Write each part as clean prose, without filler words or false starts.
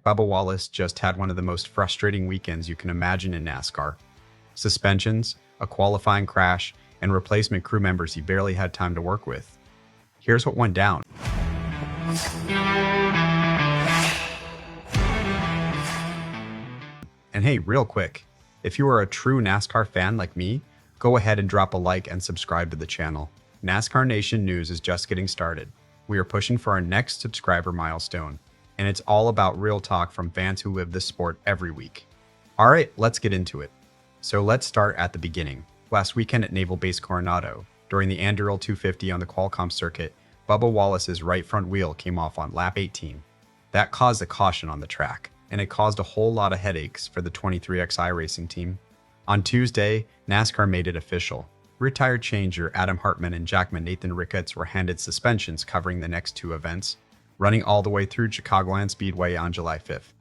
Bubba Wallace just had one of the most frustrating weekends you can imagine in NASCAR. Suspensions, a qualifying crash, and replacement crew members he barely had time to work with. Here's what went down. And hey, real quick, if you are a true NASCAR fan like me, go ahead and drop a like and subscribe to the channel. NASCAR Nation News is just getting started. We are pushing for our next subscriber milestone, and it's all about real talk from fans who live this sport every week. All right, let's get into it. So let's start at the beginning. Last weekend at Naval Base Coronado, during the Anduril 250 on the Qualcomm circuit, Bubba Wallace's right front wheel came off on lap 18. That caused a caution on the track, and it caused a whole lot of headaches for the 23XI racing team. On Tuesday, NASCAR made it official. Retired changer Adam Hartman and jackman Nathan Ricketts were handed suspensions covering the next two events, running all the way through Chicagoland Speedway on July 5th.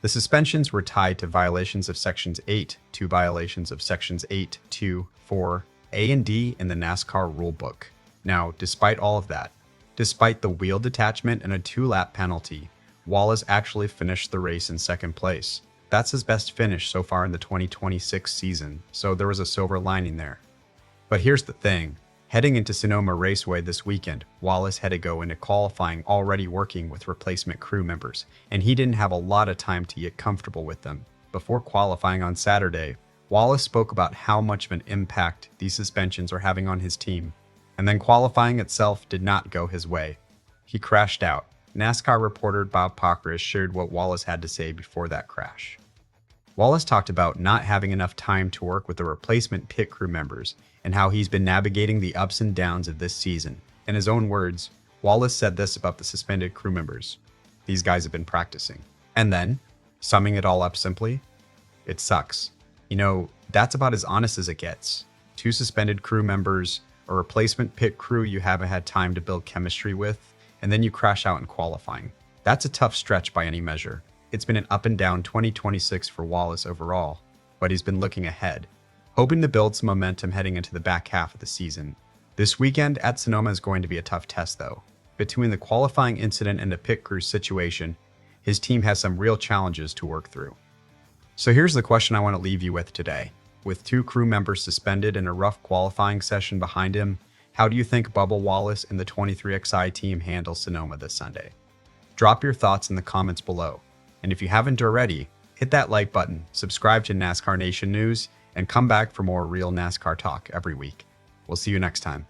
The suspensions were tied to violations of Sections 8 to violations of Sections 8, 2, 4, A and D in the NASCAR rulebook. Now, despite all of that, despite the wheel detachment and a 2-lap penalty, Wallace actually finished the race in second place. That's his best finish so far in the 2026 season, so there was a silver lining there. But here's the thing. Heading into Sonoma Raceway this weekend, Wallace had to go into qualifying already working with replacement crew members, and he didn't have a lot of time to get comfortable with them. Before qualifying on Saturday, Wallace spoke about how much of an impact these suspensions are having on his team, and then qualifying itself did not go his way. He crashed out. NASCAR reporter Bob Pockris shared what Wallace had to say before that crash. Wallace talked about not having enough time to work with the replacement pit crew members and how he's been navigating the ups and downs of this season. In his own words, Wallace said this about the suspended crew members: "These guys have been practicing." And then, summing it all up simply, it sucks. You know, that's about as honest as it gets. 2 suspended crew members, a replacement pit crew you haven't had time to build chemistry with, and then you crash out in qualifying. That's a tough stretch by any measure. It's been an up and down 2026 for Wallace overall, but he's been looking ahead, hoping to build some momentum heading into the back half of the season. This weekend at Sonoma is going to be a tough test though. Between the qualifying incident and the pit crew situation, his team has some real challenges to work through. So here's the question I want to leave you with today. With 2 crew members suspended and a rough qualifying session behind him, how do you think Bubba Wallace and the 23XI team handle Sonoma this Sunday? Drop your thoughts in the comments below. And if you haven't already, hit that like button, subscribe to NASCAR Nation News, and come back for more real NASCAR talk every week. We'll see you next time.